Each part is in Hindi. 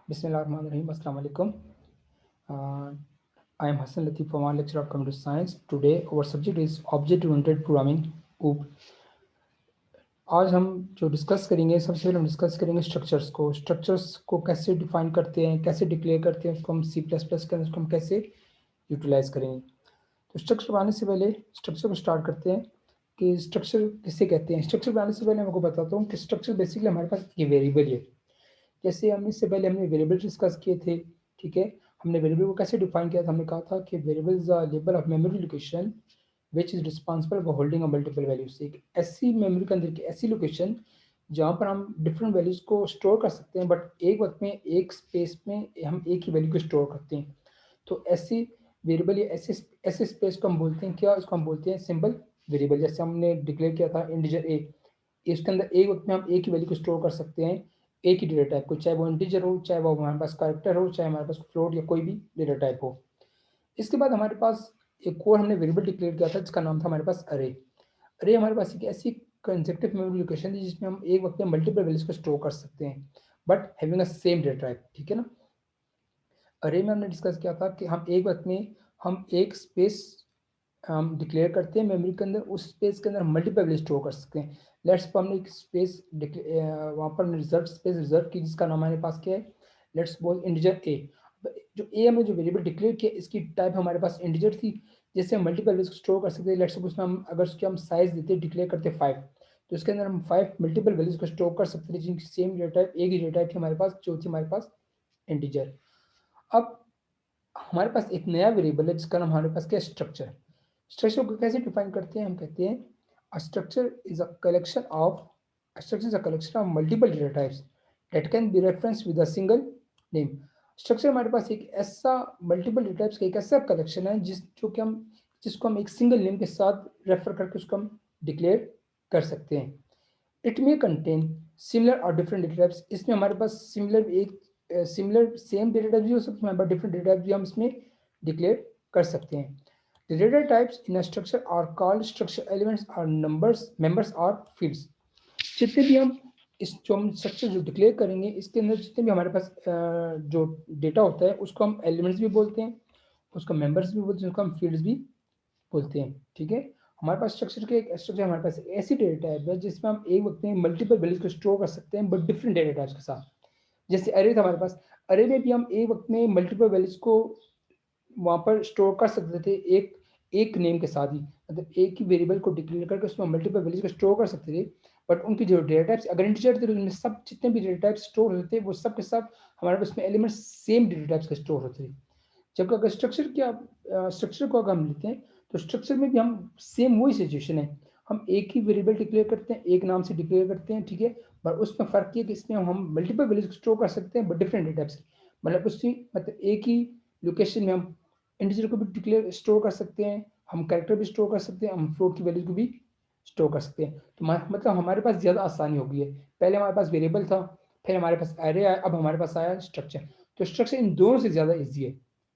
Bismillahirrahmanirrahim. Assalamu alaikum. Uh, I am Hassan Latif from our lecture of computer science. Today our subject is object-oriented programming. OOP. आज हम जो डिस्कस करेंगे, सबसे पहले हम डिस्कस करेंगे स्ट्रक्चर्स को कैसे डिफाइन करते हैं, कैसे डिक्लेयर करते हैं, उसको हम सी प्लस प्लस के अंदर उसको हम कैसे यूटिलाइज करेंगे। तो स्ट्रक्चर बनाने से पहले स्ट्रक्चर को स्टार्ट करते हैं कि स्ट्रक्चर किसे कहते हैं। स्ट्रक्चर बनाने से पहले मैं आपको बताता हूँ कि स्ट्रक्चर बेसिकली हमारे पास ये वेरिएबल है। जैसे हम इससे पहले हमने वेरिएबल डिस्कस किए थे, ठीक है। हमने वेरिएबल को कैसे डिफाइन किया था, हमने कहा था कि variable is a label of memory location which is responsible for holding a multiple values. एक ऐसी मेमोरी के अंदर की ऐसी लोकेशन जहाँ पर हम डिफरेंट वैल्यूज को स्टोर कर सकते हैं, बट एक वक्त में एक स्पेस में हम एक ही वैल्यू को स्टोर करते हैं। तो ऐसी वेरिएबल या ऐसे ऐसे स्पेस को हम बोलते हैं क्या, इसको हम बोलते हैं सिंबल वेरिएबल। जैसे हमने डिक्लेयर किया था इंटीजर ए, इसके अंदर एक वक्त में हम एक ही वैल्यू को स्टोर कर सकते हैं, एक ही डेटा टाइप को, चाहे वो इंटीजर हो, चाहे वो हमारे पास कैरेक्टर हो, चाहे हमारे पास फ्लोट या कोई भी डेटा टाइप हो। इसके बाद हमारे पास एक और हमने वेरिएबल डिक्लेयर किया था जिसका नाम था हमारे पास अरे। अरे हमारे पास एक ऐसी कंसेप्टिव मेमोरी लोकेशन थी जिसमें हम एक वक्त में मल्टीपल वैल्यूज को स्टोर कर सकते हैं, but having a same data type, ठीक है ना। अरे में हमने डिस्कस किया था कि हम एक वक्त में हम एक स्पेस हम डिक्लेयर करते हैं मेमोरी के अंदर, उस स्पेस के अंदर हम मल्टीपल वैल्यू स्टोर कर सकते हैं। लेट्स सपोज हमने एक स्पेस वहाँ पर हमने रिजर्व स्पेस रिजर्व की जिसका नाम हमारे पास क्या है, लेट्स सपोज इंटीजर ए। जो ए हमने जो वेरिएबल डिक्लेयर किया इसकी टाइप हमारे पास इंटीजर थी, जैसे हम मल्टीपल वैल्यूज स्टोर कर सकते हैं। लेट्स सपोज हम अगर उसकी हम साइज देते डिक्लेयर करते 5, तो इसके अंदर हम 5 मल्टीपल वैल्यूज को स्टोर कर सकते थे जिनकी सेम डेटा टाइप, एक ही डेटा टाइप थी हमारे पास जो थी हमारे पास इंटीजर। अब हमारे पास एक नया वेरिएबल है जिसका नाम हमारे पास क्या, स्ट्रक्चर। स्ट्रक्चर को कैसे डिफाइन करते हैं, हम कहते हैं a structure is a collection of structure is a collection of multiple data types that can be reference with a single name. Structure हमारे पास एक ऐसा मल्टीपल डेटा टाइप्स का एक ऐसा कलेक्शन है जिसको हम एक सिंगल नेम के साथ रेफर करके उसको हम डिक्लेयर कर सकते हैं। इट मे कंटेन सिमिलर और डिफरेंट डेटा टाइप्स। इसमें हमारे पास सिमिलर सेम डेटा टाइप भी हो सकते हैं, बट डिफरेंट डेटा टाइप भी हम इसमें डिक्लेयर कर सकते हैं। The data types in a structure are called structure elements or numbers members or fields। जितने भी हम इस जो हम स्ट्रक्चर जो डिक्लेयर करेंगे इसके अंदर जितने भी हमारे पास जो डेटा होता है उसको हम एलिमेंट्स भी बोलते हैं, उसको मेंबर्स भी बोलते हैं, उसको हम फील्ड्स भी बोलते हैं, ठीक है। हमारे पास स्ट्रक्चर हमारे पास ऐसी डेटा टाइप है जिसमें हम एक वक्त में मल्टीपल वैल्यूज को स्टोर कर सकते हैं, बट डिफरेंट डेटा टाइप्स के साथ। जैसे अरे था हमारे पास, अरे में भी हम एक वक्त में मल्टीपल वैल्यूज को वहाँ पर स्टोर कर सकते थे एक एक नेम के साथ ही, मतलब एक ही वेरिएबल को डिक्लेयर करके उसमें मल्टीपल वैल्यूज को स्टोर कर सकते थे। बट उनकी जो डेटा टाइप्स अगर इंटीजर थे तो उनमें सब जितने भी डेटा टाइप्स स्टोर होते थे वो सब के सब हमारे पास में एलिमेंट्स सेम डेटा टाइप्स के स्टोर होते थे। जबकि अगर स्ट्रक्चर को अगर हम लेते हैं तो स्ट्रक्चर में भी हम सेम वही सिचुएशन है, हम एक ही वेरिएबल डिक्लेयर करते हैं, एक नाम से डिक्लेयर करते हैं, ठीक है। पर उसमें फ़र्क ये है कि इसमें हम मल्टीपल वैल्यूज स्टोर कर सकते हैं बट डिफरेंट डेटा टाइप्स। मतलब एक ही लोकेशन में हम इंटीजर को भी डिक्लेयर स्टोर कर सकते हैं, हम कैरेक्टर भी स्टोर कर सकते हैं, हम फ्लोट की वैल्यूज को भी स्टोर कर सकते हैं। तो मतलब हमारे पास ज़्यादा आसानी हो गई है। पहले हमारे पास वेरिएबल था, फिर हमारे पास एरे आया, अब हमारे पास आया स्ट्रक्चर। तो स्ट्रक्चर इन दोनों से ज़्यादा ईजी है,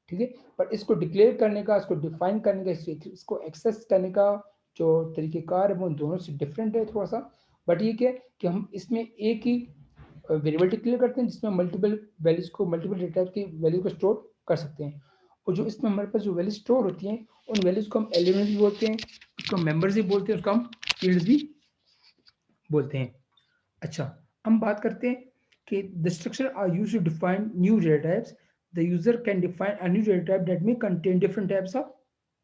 ठीक है। पर इसको डिक्लेयर करने का, इसको डिफाइन करने का, इसको एक्सेस करने का जो तरीक़ेकार है वो दोनों से डिफरेंट है थोड़ा सा। बट ये क्या है कि हम इसमें एक ही वेरिएबल डिक्लेयर करते हैं जिसमें मल्टीपल डेटा की वैल्यू को स्टोर कर सकते हैं। और जो इसमें हमारे पास जो वैल्यू स्टोर होती हैं उन वैल्यूज को हम एलिमेंट्स भी बोलते हैं, उसको मेंबर्स भी बोलते हैं, उसको हम फील्ड्स भी बोलते हैं। अच्छा, हम बात करते हैं कि the structure are used to define new data types. The user can define a new data type that may contain different types of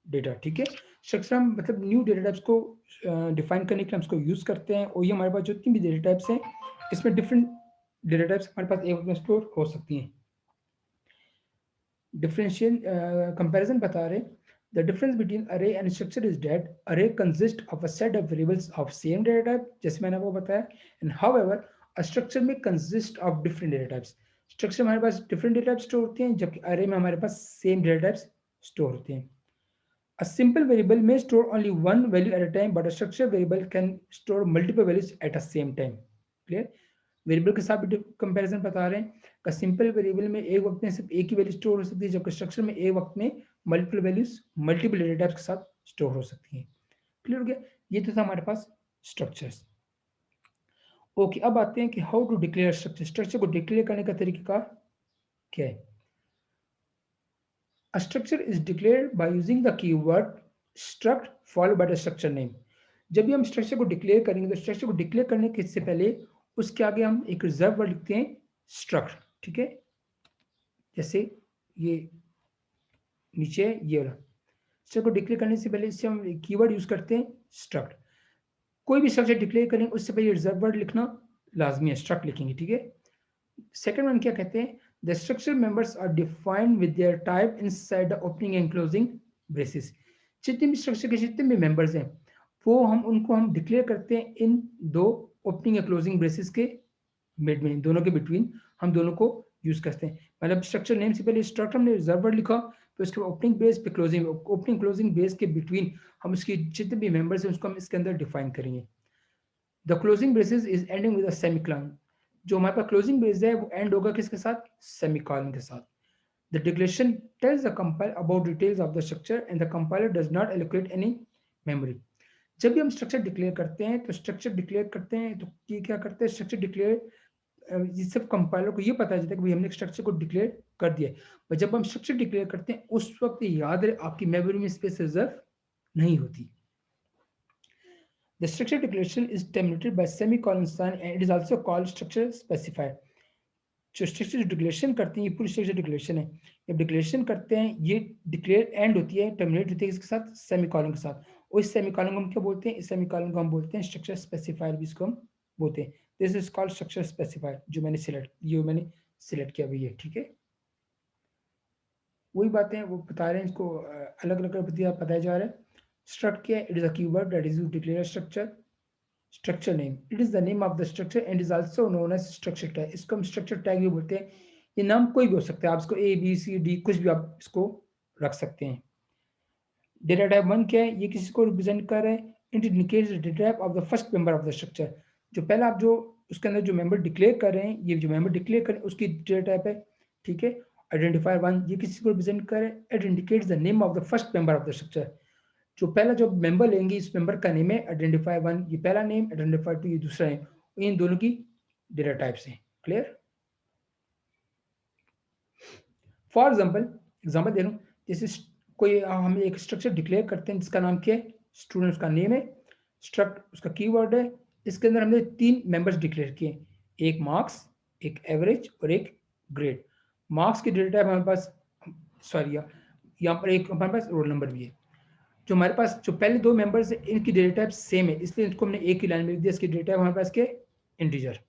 data, ठीक है। स्ट्रक्चर हम मतलब न्यू डेटा टाइप्स को डिफाइन करने के लिए हम इसको यूज करते हैं, और ये हमारे पास जितनी भी डेटा टाइप्स हैं इसमें डिफरेंट डेटा टाइप्स हमारे पास एक में स्टोर हो सकती हैं। डिफरेंशियल कंपैरिजन बता रहे, द डिफरेंस बिटवीन अरे एंड स्ट्रक्चर इज दैट अरे consist of a set of variables of same data type, जैसे मैंने आपको बताया, एंड हाउएवर अ स्ट्रक्चर में consist of different data types. Structure हमारे पास डिफरेंट डेटा टाइप्स स्टोर होते हैं जबकि अरे में हमारे पास सेम डेटा टाइप्स स्टोर होते हैं। A simple variable may store only one value at a time, but a structured variable can store multiple values at the same time. Clear? Variable के साथ भी कंपैरिजन बता रहे हैं का सिंपल वेरिएबल में एक वक्त में सिर्फ एक ही वैल्यू स्टोर हो सकती है, जबकि स्ट्रक्चर में एक वक्त में multiple values multiple data types के साथ स्टोर हो सकती हैं। क्लियर हो गया? ये तो था हमारे पास स्ट्रक्चर्स। ओके, अब आते हैं कि how to declare structure. Structure को डिक्लेयर करने का तरीका। क्या है? A structure is declared by using the keyword struct followed by the structure name. जब भी हम स्ट्रक्चर को डिक्लेयर करेंगे तो स्ट्रक्चर को डिक्लेयर करने के से पहले उसके आगे हम एक रिजर्व वर्ड लिखते हैं स्ट्रक्ट, ठीक है? जैसे ये नीचे ये वाला स्ट्रक्चर को डिक्लेयर करने से पहले इससे हम कीवर्ड यूज करते हैं स्ट्रक्ट। कोई भी स्ट्रक्चर डिक्लेयर करेंगे उससे पहले रिजर्व वर्ड लिखना लाजमी है, स्ट्रक्ट लिखेंगे, ठीक है? सेकंड वन क्या कहते हैं? The structure members are defined with their type inside the opening and closing braces. जितने भी स्ट्रक्चर के जितने भी मेंबर्स हैं वो उनको हम डिक्लेयर करते हैं इन दो ओपनिंग या क्लोजिंग ब्रेसेस के मिड में, दोनों के बिटवीन हम दोनों को यूज करते हैं। मतलब स्ट्रक्चर नेम से पहले स्ट्रक्चर हमने रिजर्व वर्ड लिखा, फिर उसके बाद ओपनिंग ब्रेस पे क्लोजिंग, ओपनिंग क्लोजिंग ब्रेस के बिटवीन हम उसकी जितने भी मेंबर्स हैं उसको हम इसके अंदर डिफाइन करेंगे। The closing braces is ending with a semicolon. जो हमारे पास क्लोजिंग ब्रेस है वो एंड होगा किसके साथ? सेमीकोलन के साथ। The declaration tells the compiler about details of the structure and the compiler does not allocate any memory. जब भी हम स्ट्रक्चर डिक्लेयर करते हैं तो स्ट्रक्चर डिक्लेयर करते हैं तो ये क्या करते हैं? स्ट्रक्चर डिक्लेयर ये सिर्फ कंपाइलर को ये पता चलता है कि भाई हमने स्ट्रक्चर को डिक्लेयर कर दिया है। पर जब हम स्ट्रक्चर डिक्लेयर करते हैं उस वक्त याद रहे आपकी मेमोरी में स्पेस रिजर्व नहीं होती। The structure declaration is terminated by semicolon sign and it is also called structure specifier. जो स्ट्रक्चर डिक्लेरेशन करते हैं ये पूरी स्ट्रक्चर डिक्लेरेशन है। जब डिक्लेरेशन करते हैं ये डिक्लेयर एंड होती है, टर्मिनेट होती है इसके साथ? सेमीकोलन के साथ। और इस सेमीकोलन को हम क्या बोलते हैं? इस सेमीकोलन को हम बोलते हैं स्ट्रक्चर स्पेसिफायर, भी इसको हम बोलते हैं। This is called structure specifier. जो मैंने सिलेक्ट किया हुई है, ठीक है? वही बातें वो बता रहे हैं, इसको अलग अलग बताया जा रहा है। स्ट्रक्ट क्या है? It is a keyword that is used to declare structure. Structure name, it is the name of the structure and is also known as structure tag. इसको हम स्ट्रक्चर टैग भी बोलते हैं। ये नाम कोई भी हो सकता है, आप इसको ए बी सी डी कुछ भी आप इसको रख सकते हैं। डेटा टाइप 1 क्या है? ये किसी को रिप्रेजेंट कर रहा है। It indicates the data type of the first member of the structure. जो पहला आप जो उसके अंदर जो मेंबर डिक्लेयर कर रहे हैं, ये जो मेंबर डिक्लेयर कर रहे हैं उसकी डेटा टाइप है, ठीक है? आइडेंटिफायर 1 ये किसी को रिप्रेजेंट कर रहा है। It indicates the name of the first member of the structure. जो पहला जो मेंबर लेंगे इस मेंबर का नेम है आइडेंटिफायर 1, ये पहला नेम, आइडेंटिफायर 2 ये दूसरा नेम, इन दोनों की डेटा टाइप्स हैं। क्लियर? फॉर एग्जांपल दे रहा हूं, जैसे कोई हम एक स्ट्रक्चर डिक्लेयर करते हैं जिसका नाम क्या है? स्टूडेंट, उसका नेम है, स्ट्रक्ट उसका कीवर्ड है। इसके अंदर हमने 3 मेंबर्स डिक्लेयर किए, एक मार्क्स, एक एवरेज और एक ग्रेड। मार्क्स की डेटा टाइप हमारे पास, सॉरी यहाँ पर एक हमारे पास रोल नंबर भी है। जो हमारे पास जो पहले 2 मेंबर्स है इनकी डेटा टाइप सेम है, इसलिए इसको हमने एक ही लाइन में लिख दिया। इसकी डेटा टाइप हमारे पास क्या है? इंटीजर।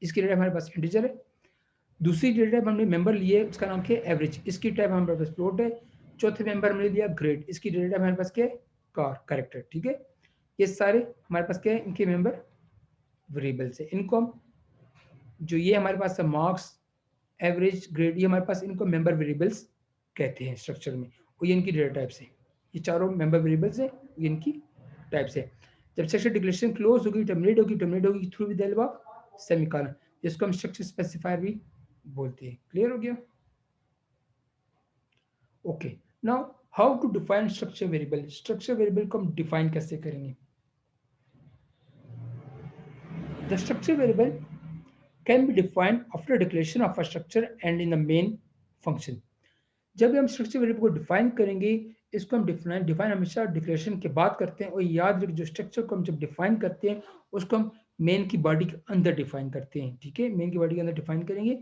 इसकी डेटा हमारे पास इंटीजर है। दूसरी डेटा टाइप हमने मेंबर लिए, उसका नाम क्या है? एवरेज। इसकी टाइप हमारे पास फ्लोट है। चौथे मेंबर हमने लिया ग्रेड, इसकी डेटा टाइप हमारे पास क्या है? कैरेक्टर, ठीक है? ये सारे हमारे पास क्या है? इनके मेंबर वेरिएबल्स है। इनको हम जो ये हमारे पास है मार्क्स, एवरेज, ग्रेड, ये हमारे पास इनको मेंबर वेरिएबल्स कहते हैं स्ट्रक्चर में, और ये इनकी डेटा टाइप्स है। ये चारों मेंबर वेरिएबल्स है, ये इनकी टाइप्स है। जब स्ट्रक्चर डिक्लेरेशन क्लोज होगी, टर्मिनेट होगी through with the help of semicolon, जिसको हम स्ट्रक्चर स्पेसिफायर भी बोलते हैं। क्लियर हो गया? Okay, now how to define structure variable. Structure variable को हम डिफाइन कैसे करेंगे? The structure variable can be defined after declaration of a structure and in the main function. जब भी हम स्ट्रक्चर वेरिएबल को डिफाइन करेंगे, इसको हम डिफाइन हमेशा डिक्लेरेशन के बाद करते हैं। और याद रखिए जो स्ट्रक्चर को हम जब डिफाइन करते हैं उसको हम मेन की बॉडी के अंदर डिफाइन करते हैं, ठीक है? मेन की बॉडी के अंदर डिफाइन करेंगे।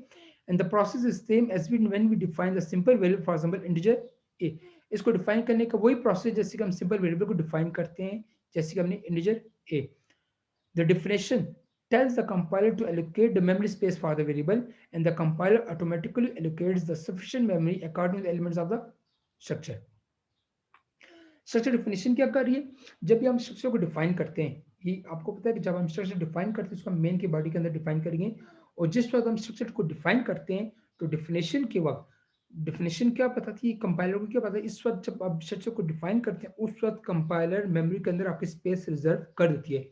And the process is same as when we define the simple variable, for example integer a. इसको डिफाइन करने का वही प्रोसेस जैसे कि हम सिंपल वेरिएबल को डिफाइन करते हैं, जैसे कि हमने integer a. The definition tells the compiler to allocate the memory space for the variable, and the compiler automatically allocates the sufficient memory according to the elements of the structure. Structure definition क्या कर रही है? जब भी हम स्ट्रक्चर को डिफाइन करते हैं, ये आपको पता है कि जब हम स्ट्रक्चर डिफाइन करते हैं उसको हम मेन की बॉडी के अंदर डिफाइन करेंगे, और जिस वक्त हम स्ट्रक्चर को डिफाइन करते हैं तो डिफिनेशन के वक्त डिफिनेशन क्या पता थी कंपाइलर को? क्या पता है इस वक्त जब आप स्ट्रक्चर को डिफाइन करते हैं उस वक्त कंपाइलर मेमोरी के अंदर आपकी स्पेस रिजर्व कर देती है।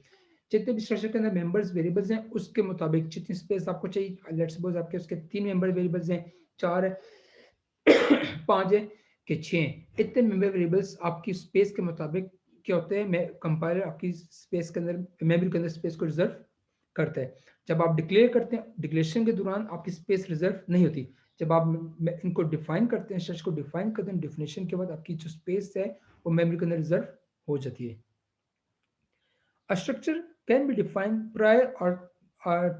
जितने भी स्ट्रक्चर के अंदर मेंबर्स वेरिएबल्स हैं उसके मुताबिक जितनी स्पेस आपको चाहिए, लेट्स सपोज आपके उसके 3 मेंबर वेरिएबल्स हैं, 4 है 5 है कि 6 हैं, इतने मेंबर वेरिएबल्स आपकी स्पेस के मुताबिक क्या होते हैं? कंपाइलर आपकी स्पेस के अंदर, मेमोरी के अंदर स्पेस को रिजर्व करता है। जब आप डिक्लेयर करते हैं, डिक्लेरेशन के दौरान आपकी स्पेस रिजर्व नहीं होती। जब आप इनको डिफाइन करते हैं, स्ट्रक्चर को डिफाइन करते हैं, डिफिनेशन के बाद आपकी जो स्पेस है वो मेमोरी के अंदर रिजर्व हो जाती है। A structure can be defined prior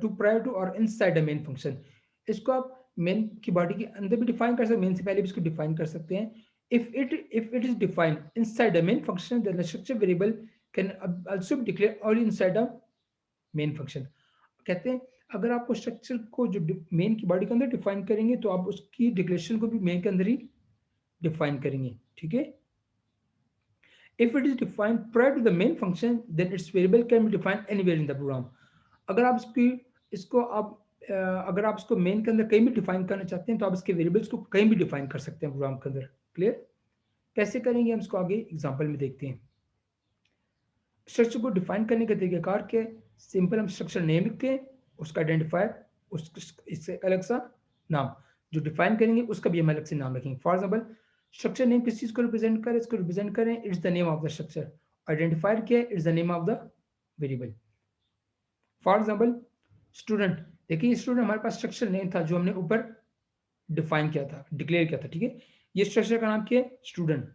to or inside a main function. इसको आप मेन की बॉडी के अंदर भी डिफाइन कर सकते हैं, मेन से पहले भी इसको डिफाइन कर सकते हैं। if it is defined inside a main function, then the structure variable can also be declared only inside a main function. कहते हैं अगर आपको स्ट्रक्चर को जो मेन की बॉडी के अंदर डिफाइन करेंगे तो आप उसकी डिक्लेरेशन को भी मेन के अंदर ही डिफाइन करेंगे, ठीक है। If it is defined prior to the main function, then its variable can be defined anywhere in the program. अगर आप अगर आप इसको मेन के अंदर कहीं भी डिफाइन करना चाहते हैं तो आप इसके वेरिएबल्स को कहीं भी डिफाइन कर सकते हैं प्रोग्राम के अंदर। क्लियर? कैसे करेंगे हम इसको आगे एग्जांपल में देखते हैं। स्ट्रक्चर को डिफाइन करने के तरीकेकार के सिंपल, हम स्ट्रक्चर नेम लिखते हैं, उसका आइडेंटिफायर, इससे अलग सा नाम जो डिफाइन करेंगे उसका भी हम अलग से नाम रखेंगे। फॉर एग्जाम्पल स्ट्रक्चर नेम किस चीज को रिप्रेजेंट करें, इसको रिप्रेजेंट करें it's the name of the structure. Identifier क्या है, it's the name of the variable. For example student, देखिए स्टूडेंट हमारे पास स्ट्रक्चर नेम था जो हमने ऊपर डिफाइन किया था, डिक्लेयर किया था, ठीक है। ये स्ट्रक्चर का नाम क्या है, स्टूडेंट।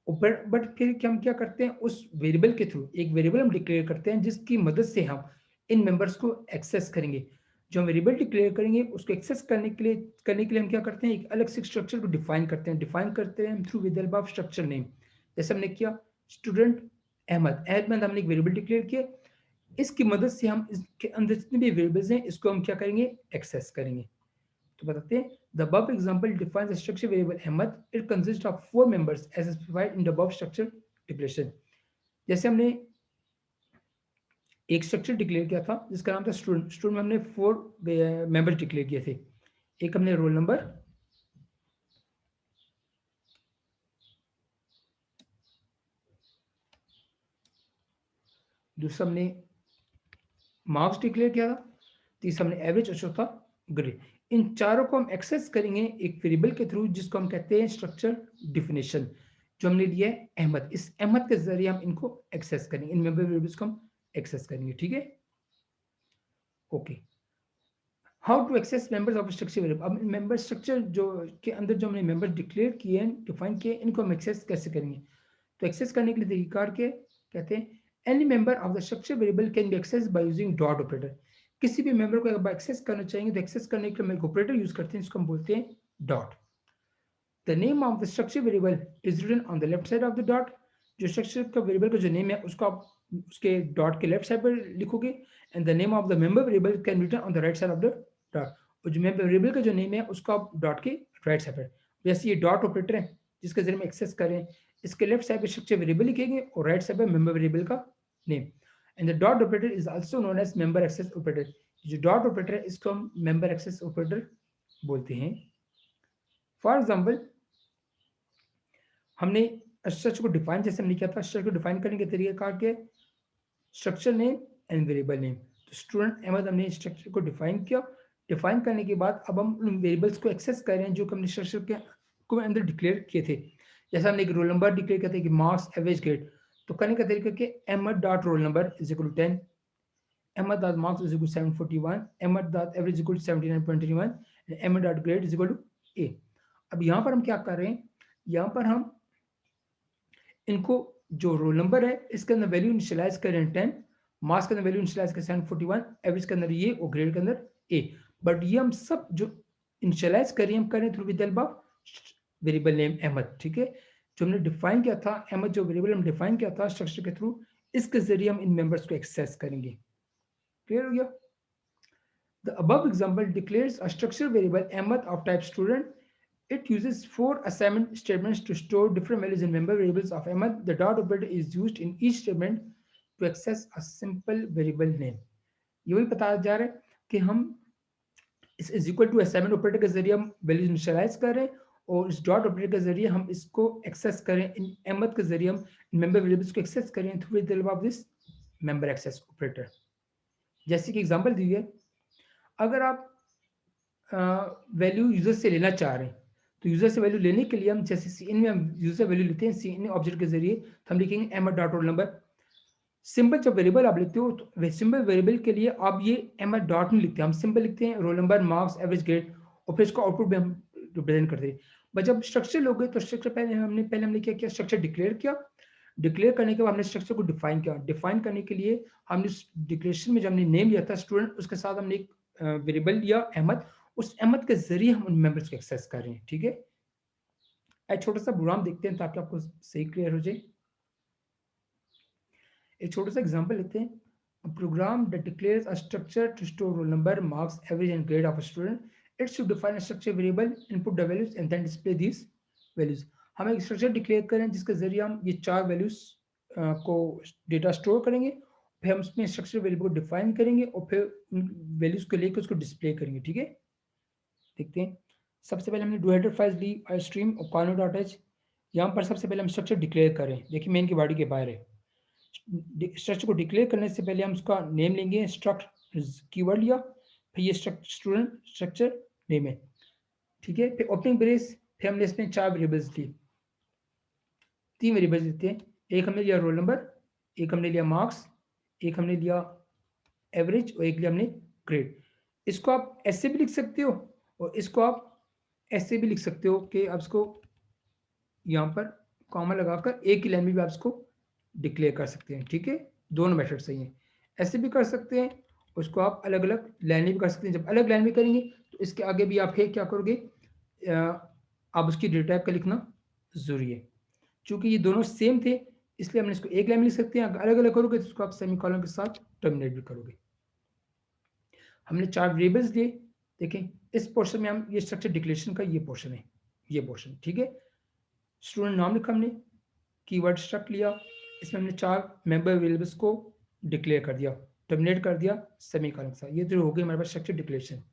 ऊपर बट फिर हम क्या करते हैं, उस वेरिएबल के थ्रू एक वेरिएबल हम डिक्लेयर करते हैं जिसकी मदद से हम इन मेंबर्स को एक्सेस करेंगे। जो हम वेरिएबल डिक्लेयर करेंगे उसको एक्सेस करने के लिए हम क्या करते हैं, एक अलग से स्ट्रक्चर को डिफाइन करते हैं through with help of structure name. जैसे हमने किया स्टूडेंट अहमद हमने एक वेरिएबल डिक्लेयर किया, इसकी मदद से हम इसके अंदर जितने भी वेरिएबल्स हैं इसको हम क्या करेंगे, एक्सेस करेंगे। तो बताते हैं the above example defines the structure variable Ahmad. It consists of 4 members as specified in the above structure declaration. जैसे हमने एक स्ट्रक्चर डिक्लेयर किया था जिसका नाम था स्टूडेंट में हमने 4 मेंबर डिक्लेयर किए थे। एक हमने रोल नंबर, दूसरा हमने मार्क्स डिक्लेयर किया था, तीसरा हमने एवरेज और चौथा ग्रेड। इन चारों को हम एक्सेस करेंगे एक वेरिएबल के थ्रू जिसको हम कहते हैं स्ट्रक्चर डिफिनेशन, जो हमने लिया है अहमद। इस अहमद के जरिए हम इनको एक्सेस करेंगे, इन मेंबर वेरिएबल्स को हम एक्सेस करेंगे, ठीक है। Okay, how to access members of structure variable. अब मेंबर स्ट्रक्चर जो के अंदर जो हमने मेंबर डिक्लेयर किए हैं, डिफाइन किए, इनको हम एक्सेस कैसे करेंगे। तो एक्सेस करने के लिए तरीकार के कहते हैं any member of the structure variable can be access by using dot operator. किसी भी मेंबर को अगर एक्सेस करना चाहेंगे तो एक्सेस करने के लिए हम एक ऑपरेटर यूज करते हैं, इसको हम बोलते हैं dot. The name of the structure variable is written on the left side of the dot. जो स्ट्रक्चर का वेरिएबल का जो नेम है उसको आप उसके डॉट के लेफ्ट साइड पर लिखोगे, and the name of the member variable can be written on the right side of the dot. और जो मेंबर वेरिएबल का जो नेम है उसको आप डॉट के राइट साइड पर, जैसे ये डॉट ऑपरेटर है जिसके जरिए हम एक्सेस करें, इसके लेफ्ट साइड पे स्ट्रक्चर वेरिएबल लिखेंगे और राइट साइड पे मेंबर वेरिएबल का name. And the dot operator is also known as member access operator. जो डॉट ऑपरेटर है इसको हम मेंबर एक्सेस ऑपरेटर बोलते हैं। फॉर एग्जांपल हमने स्ट्रक्चर को डिफाइन जैसे हमने किया था, स्ट्रक्चर को डिफाइन करने के तरीके के structure name and variable name. तो स्टूडेंट अहमद हमने स्ट्रक्चर को डिफाइन किया, डिफाइन करने के बाद अब हम उन वेरिएबल्स को एक्सेस कर रहे हैं जो हमने स्ट्रक्चर के को अंदर डिक्लेयर किए थे। जैसे हमने एक रोल नंबर डिक्लेयर किया था कि मार्क्स एवरेज ग्रेड, तो करने का तरीका कि Ahmad dot roll number is equal to 10, Ahmad dot marks is equal to 741, Ahmad dot average equal to 79.31, Ahmad dot grade is equal to A. अब यहाँ पर हम क्या कर रहे हैं, यहाँ पर हम इनको जो रोल नंबर है इसके अंदर वैल्यू इनिशियलाइज कर रहे हैं 10, मार्क्स के अंदर वैल्यू इनिशियलाइज कर 741, एवरेज के अंदर ये और ग्रेड के अंदर ए। बट ये हम सब जो इनिशियलाइज कर रहे हैं हम करें through with help of variable name Ahmed, ठीक है। जो हमने डिफाइन किया था अहमद, जो वेरिएबल हम डिफाइन किया था स्ट्रक्चर के थ्रू, इसके जरिए हम इन मेंबर्स को एक्सेस करेंगे। क्लियर हो गया। The above example declares a structure variable Ahmad of type student. It uses 4 assignment statements to store different values in member variables of Ahmad. The dot operator is used in each statement to access a simple variable name. ये वही बताया जा रहा है कि हम इस is equal to assignment operator के जरिए हम वैल्यूज इनिशियलाइज करें और इस डॉट ऑपरेटर के जरिए हम इसको एक्सेस करें, इन अहमद के जरिए हम मेंबर वेरिएबल्स को एक्सेस करें through the help of this member access operator. जैसे कि एग्जांपल दी है, अगर आप वैल्यू यूजर से लेना चाह रहे हैं तो यूजर से वैल्यू लेने के लिए हम जैसे सी इन में हम यूजर वैल्यू लेते हैं, सी इन ऑब्जेक्ट के जरिए हम लिखेंगे Ahmed dot roll number. Simple जब वेरिएबल आप लिखते हो तो सिंपल वेरिएबल के लिए आप ये अहमद डॉट में लिखते हैं, हम सिंपल लिखते हैं roll number, marks, average grade, और फिर इसको आउटपुट में हम रिप्रेजेंट करते हैं। बट जब स्ट्रक्चर लोगे तो स्ट्रक्चर पहले हमने क्या किया, स्ट्रक्चर डिक्लेयर किया। डिक्लेयर करने के बाद हमने स्ट्रक्चर को डिफाइन किया। डिफाइन करने के लिए हमने डिक्लेरेशन में जब हमने नेम लिया था स्टूडेंट, उसके साथ हमने एक वेरिएबल लिया अहमद। उस अहमद के जरिए हम उन मेंबर्स को एक्सेस कर रहे हैं। ठीक है, एक छोटा सा प्रोग्राम देखते हैं ताकि आपको सही क्लियर हो जाए। एक छोटा सा एग्जांपल लेते हैं। A program that declares a structure to store roll number, marks, average, and grade of a student. It should define a structure variable, input the values, and then display these values. हम एक स्ट्रक्चर डिक्लेयर करें जिसके जरिए हम ये चार वैल्यूज को डेटा स्टोर करेंगे, फिर हम उसमें स्ट्रक्चर वेरिएबल को डिफाइन करेंगे और फिर उन वैल्यूज को लेकर उसको डिस्प्ले करेंगे। ठीक है, देखते हैं। सबसे पहले हमने डू हेडर फाइल्स ली, आई स्ट्रीम और कॉर्नर डॉट एच। यहाँ पर सबसे पहले हम स्ट्रक्चर डिक्लेयर करें। देखिए मेन की बॉडी के बाहर है। स्ट्रक्चर को डिक्लेयर करने से पहले हम उसका नेम लेंगे, स्ट्रक्ट कीवर्ड लिया, फिर ये स्टूडेंट स्ट्रक्चर नेम है। ठीक है, फिर ओपनिंग ब्रेस, फिर हमने इसमें चार वेरिएबल्स ली, तीन वेरिएबल्स लेते हैं। एक हमने लिया रोल नंबर, एक हमने लिया मार्क्स, एक हमने लिया एवरेज और एक लिया हमने ग्रेड। इसको आप ऐसे भी लिख सकते हो और इसको आप ऐसे भी लिख सकते हो कि आप इसको यहाँ पर कॉमा लगाकर एक ही लाइन में भी आप इसको डिक्लेयर कर सकते हैं। ठीक है, दोनों मेथड सही हैं। ऐसे भी कर सकते हैं, उसको आप अलग अलग लाइन में भी कर सकते हैं। जब अलग लाइन में करेंगे तो इसके आगे भी आप क्या करोगे, आप उसकी डेटा टाइप का लिखना जरूरी है। चूंकि ये दोनों सेम थे इसलिए हमने इसको एक लाइन में लिख सकते हैं। अगर अलग अलग करोगे तो इसको आप सेमी कॉलन के साथ टर्मिनेट भी करोगे। हमने चार वेरिएबल्स लिए। देखें इस पोर्शन में हम ये स्ट्रक्चर डिक्लेरेशन का ये पोर्शन है, ये पोर्शन। ठीक है, स्टूडेंट नाम लिखा हमने, कीवर्ड स्ट्रक्ट लिया, इसमें हमने चार मेंबर वेरिएबल्स को डिक्लेयर कर दिया, टर्मिनेट कर दिया सेमीकोलन के साथ। ये तो हो गई हमारे पास स्ट्रक्चर डिक्लेरेशन।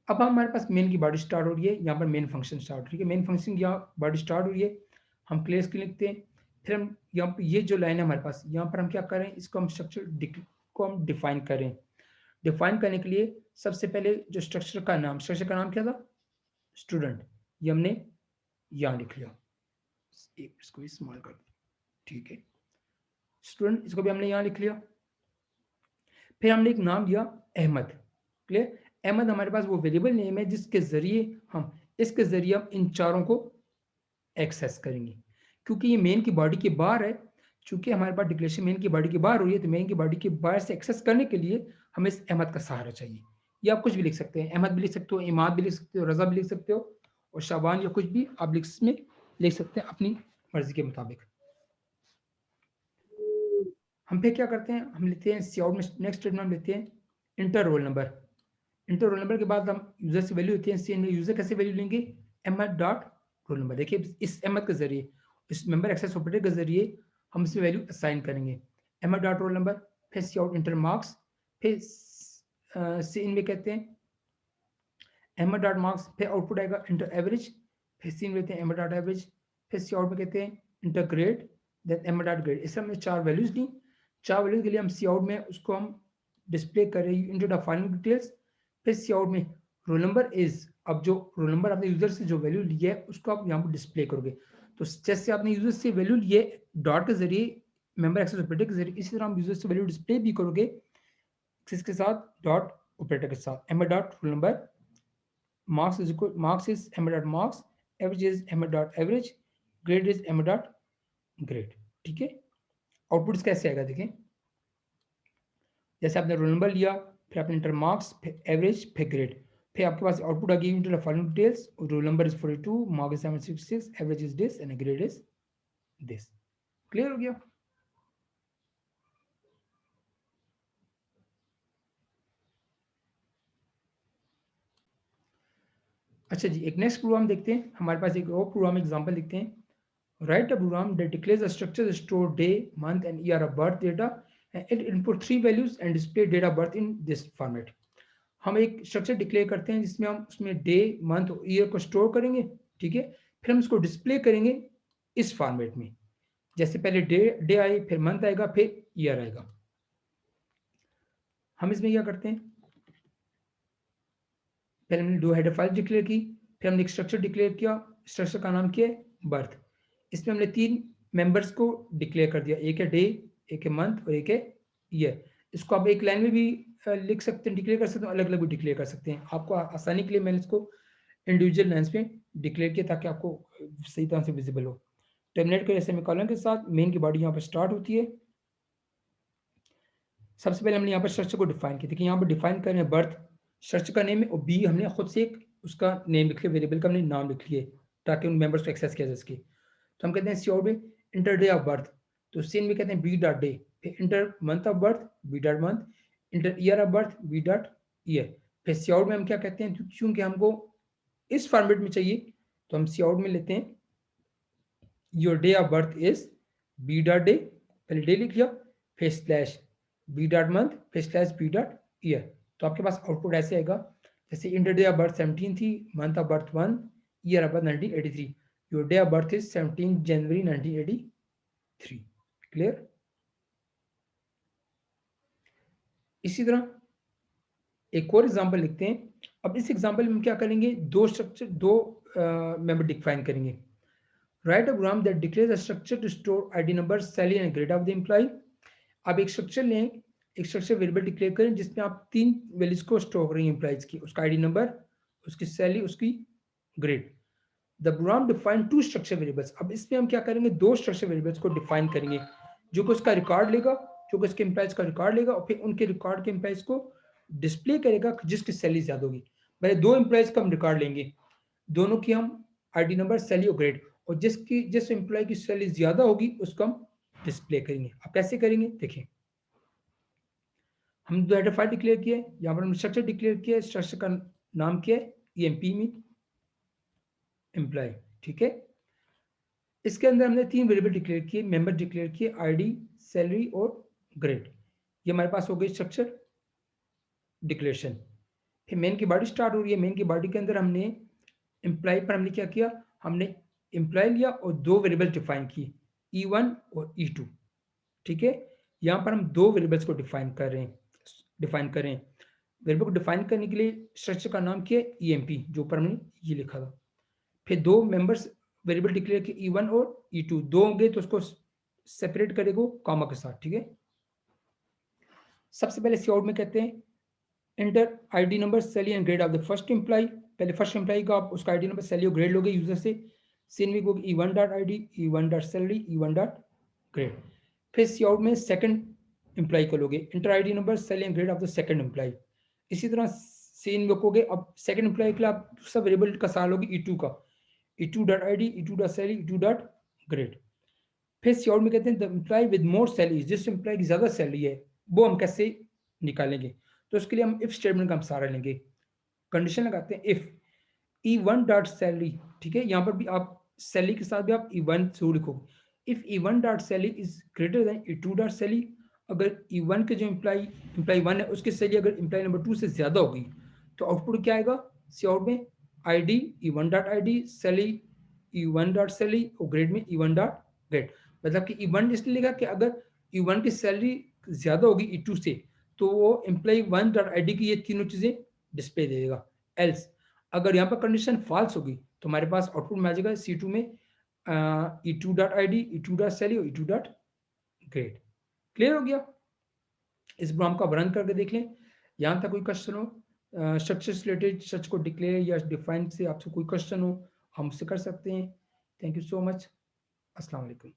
अब हमारे पास मेन की बॉडी स्टार्ट हो रही है, यहाँ पर मेन फंक्शन स्टार्ट हो रही है। मेन फंक्शन यहाँ बॉडी स्टार्ट हो रही है, हम क्लियर स्क्रीन लिखते हैं। फिर हम यहाँ पर ये जो लाइन है हमारे पास, यहाँ पर हम क्या करें, इसको हम स्ट्रक्चर को हम डिफाइन करें। डिफाइन करने के लिए सबसे पहले जो स्ट्रक्चर का नाम क्या था, स्टूडेंट, ये हमने यहाँ लिख लिया, इसको भी स्मॉल कर दिया। ठीक है, स्टूडेंट इसको भी हमने यहाँ लिख लिया। फिर हमने एक नाम दिया अहमद। क्लियर, अहमद हमारे पास वो वेरिएबल नेम है जिसके जरिए हम इन चारों को एक्सेस करेंगे। क्योंकि ये मेन की बॉडी के बाहर है, चूंकि हमारे पास डिक्लेरेशन मेन की बॉडी के बाहर हो रही है, तो मेन की बॉडी के बाहर से एक्सेस करने के लिए हमें इस अहमद का सहारा चाहिए। या आप कुछ भी लिख सकते हैं, अहमद भी लिख सकते हो, इमाद भी लिख सकते हो, रजा भी लिख सकते हो, और शाबान या कुछ भी आप लिख सकते हैं अपनी मर्जी के मुताबिक। हम फिर क्या करते हैं, हम लिखते हैं सी आउट में नेक्स्ट स्टेटमेंट हम लिखते हैं inter roll number. Inter roll number के बाद हम यूजर से वैल्यू लेते हैं। सी में यूजर कैसे वैल्यू लेंगे, अहमद डॉट रोल नंबर। देखिए इस अहमद के जरिए, इस मेंबर एक्सेस ऑपरेटर के जरिए हम इसमें वैल्यू असाइन करेंगे, अहमद डॉट रोल नंबर। फिर सी आउट इंटर मार्क्स, फिर सी इन में कहते हैं अहमद डॉट मार्क्स, फिर आउटपुट आएगा इंटर एवरेज, फिर सी इन लेते हैं अहमद डॉट एवरेज, फिर सी आउट में कहते हैं enter grade, then Ahmed dot grade. इससे हमने चार वैल्यूज ली। चार वैल्यूज के लिए हम सी आउट में उसको हम डिस्प्ले करें इंटू द फॉलोइंग डिटेल्स। फिर सी आउट में रोल नंबर इज, अब जो रोल नंबर आपने यूजर से जो वैल्यू लिया है उसको आप यहाँ पर डिस्प्ले करोगे। तो जैसे आपने यूजर से वैल्यू लिए डॉट के जरिए, मेंबर एक्सेस ऑपरेटर के जरिए, इसी तरह हम यूजर से वैल्यू डिस्प्ले भी करोगे किसके साथ, डॉट ऑपरेटर के साथ। Ahmed dot roll number, marks is Ahmed dot marks, average is Ahmed dot average, grade is Ahmed dot grade. ठीक है, आउटपुट कैसे आएगा देखें। जैसे आपने रोल नंबर लिया, फिर आपने इंटर मार्क्स, फिर एवरेज, फिर ग्रेड, फिर आपके पास आउटपुट आ गई inter following details. Role number is 42, marks is 766, average is this and grade is this. Clear हो गया। अच्छा जी, एक नेक्स्ट प्रोग्राम देखते हैं। हमारे पास एक और प्रोग्राम एग्जांपल देखते हैं। Write a program that declares a structure store day, month and year of birth data and it input three values and display date of birth in this format। हम एक स्ट्रक्चर डिक्लेयर करते हैं जिसमें हम उसमें डे, मंथ और ईयर को स्टोर करेंगे। ठीक है, फिर हम इसको डिस्प्ले करेंगे इस फॉर्मेट में। जैसे पहले डे आए, फिर मंथ आएगा, फिर ईयर आएगा। हम इसमें क्या करते हैं, पहले हमने दो हेडर फाइल डिक्लेयर की, फिर हमने एक स्ट्रक्चर डिक्लेयर किया। स्ट्रक्चर का नाम क्या है, बर्थ। इसमें हमने तीन मेंबर्स को डिक्लेयर कर दिया, एक है डे, एक है मंथ और एक है ईयर। इसको आप एक लाइन में भी लिख सकते हैं, डिक्लेयर कर सकते हैं, अलग अलग भी डिक्लेयर कर सकते हैं। आपको आसानी के लिए मैंने इसको इंडिविजुअल लाइन्स में डिक्लेयर किया ताकि आपको सही तरह से विजिबल हो। टर्मिनेट कर सेमीकोलन के साथ मेन की बॉडी यहाँ पर स्टार्ट होती है। सबसे पहले हमने यहाँ पर स्ट्रक्चर को डिफाइन किया। देखिए यहाँ पर डिफाइन कर रहे हैं बर्थ, स्ट्रक्चर का नेम है, और बी हमने खुद से एक उसका नेम लिख लिया, वेरिएबल का हमने नाम लिख लिए ताकि उन मेंबर्स को एक्सेस किया जा सके। तो हम कहते हैं सी आउट में इंटर डे ऑफ बर्थ, तो सीन में कहते हैं बी डॉट डे, फिर enter month of birth b dot month, enter year of birth b dot year. फिर सी आउट में हम क्या कहते हैं, क्योंकि हमको इस फॉर्मेट में चाहिए तो हम सी आउट में लेते हैं your day of birth is b dot day, पहले डे लिख लिया, फिर स्लैश बी डॉट मंथ, फिर स्लैश बी डॉट ईयर। तो आपके पास आउटपुट ऐसे आएगा, जैसे इंटर डे ऑफ बर्थ 17 थी, month of birth 1, year of birth 1983, your day of birth is 17 January 1983। Clear? इसी तरह एक और एग्जांपल लिखते हैं। अब इस एग्जांपल में हम क्या करेंगे, दो स्ट्रक्चर, दो मेंबर डिफाइन करेंगे। Write a program that declares a structure to store ID number, salary and grade of the employ. आप एक स्ट्रक्चर लें, एक स्ट्रक्चर वेरिएबल डिक्लेयर करें जिसमें आप 3 वैल्यूज को स्टोर करेंगे एम्प्लॉयज की, उसका आईडी नंबर, उसकी सैलरी, उसकी grade. The program define 2 structure variables. अब इसमें हम क्या करेंगे, 2 स्ट्रक्चर वेरिएबल्स को डिफाइन करेंगे, जो कि उसका रिकॉर्ड लेगा, जो कि उसके एम्प्लॉयज का रिकॉर्ड लेगा, और फिर उनके रिकॉर्ड के एम्प्लॉयज को डिस्प्ले करेगा जिसकी सैलरी ज्यादा होगी। पहले 2 एम्प्लॉयज का हम रिकॉर्ड लेंगे, दोनों की हम आईडी नंबर, सैलरी और ग्रेड, और जिस एम्प्लॉय की सैलरी ज्यादा होगी उसको हम डिस्प्ले करेंगे। अब कैसे करेंगे देखें, हम दो हेडर फाइल डिक्लेयर किए, यहाँ पर हम स्ट्रक्चर डिक्लेयर किया, स्ट्रक्चर का नाम क्या है, ईएमपी में एम्प्लॉय। ठीक है, इसके अंदर हमने 3 वेरिएबल डिक्लेयर किए, मेंबर डिक्लेयर किए, आईडी, सैलरी और ग्रेड। ये हमारे पास हो गई स्ट्रक्चर डिक्लेरेशन। फिर मेन की बॉडी स्टार्ट हो रही है, मेन की बॉडी के अंदर हमने एम्प्लॉय पर हमने क्या किया, हमने एम्प्लॉय लिया और 2 वेरिएबल डिफाइन की, E1 और E2। ठीक है, यहाँ पर हम 2 वेरिएबल्स को डिफाइन कर रहे हैं। वेरिएबल को डिफाइन करने के लिए स्ट्रक्चर का नाम क्या है, ईएमपी, जो ऊपर हमने ये लिखा था। फिर 2 मेंबर्स वेरिएबल डिक्लेयर किए, E1 और E2, 2 होंगे तो उसको सेपरेट करेगा कॉमा के साथ। ठीक है, सबसे पहले सी आउट में कहते हैं enter ID number, salary and grade of the first employee. पहले फर्स्ट एम्प्लॉय का आप उसका आईडी नंबर, सैलरी और ग्रेड लोगे यूजर से। सीन में होगी E1 dot ID, E1 dot salary, E1 dot grade. फिर सी आउट में सेकंड एम्प्लॉय को लोगे, enter ID number, salary and grade of the second employee. इसी तरह सीन में लोगे, अब सेकंड एम्प्लॉय के लिए आप दूसरा वेरिएबल का साल होगी E2 का, E2 dot ID, E2 dot salary, E2 dot grade. फिर सी आउट में कहते हैं the employee with more salary, जिस एम्प्लॉय की ज्यादा सैलरी है वो हम कैसे निकालेंगे, तो उसके लिए हम इफ स्टेटमेंट का हम सहारा लेंगे। कंडीशन लगाते हैं इफ E1 डॉट सैलरी, ठीक है, यहाँ पर भी आप सैलरी के साथ भी आप E1 जरूर लिखोगे। If E1 dot salary is greater than E2 dot salary, अगर E1 के जो एम्प्लॉय 1 है उसकी सैलरी अगर एम्प्लॉय नंबर 2 से ज्यादा होगी तो आउटपुट क्या आएगा, सी आउट में ID, E1 dot ID, salary E1 dot salary और ग्रेड में E1 डॉट ग्रेड। मतलब कि E1 इसलिए लिखा कि अगर E1 की सैलरी ज्यादा होगी E2 से तो वो एम्प्लॉय 1 डॉट आईडी की ये तीनों चीजें डिस्प्ले दे देगा। एल्स अगर यहाँ पर कंडीशन फॉल्स होगी तो हमारे पास आउटपुट में आ जाएगा C2 में E2 dot ID, E2 dot salary और E2 डॉट ग्रेड। क्लियर हो गया? इस प्रोग्राम को रन करके देख लें। यहाँ तक कोई क्वेश्चन हो स्ट्रक्चर से रिलेटेड, स्ट्रक्चर को डिक्लेयर या डिफाइन से आपसे कोई क्वेश्चन हो हम उससे कर सकते हैं। Thank you so much. अस्सलाम वालेकुम।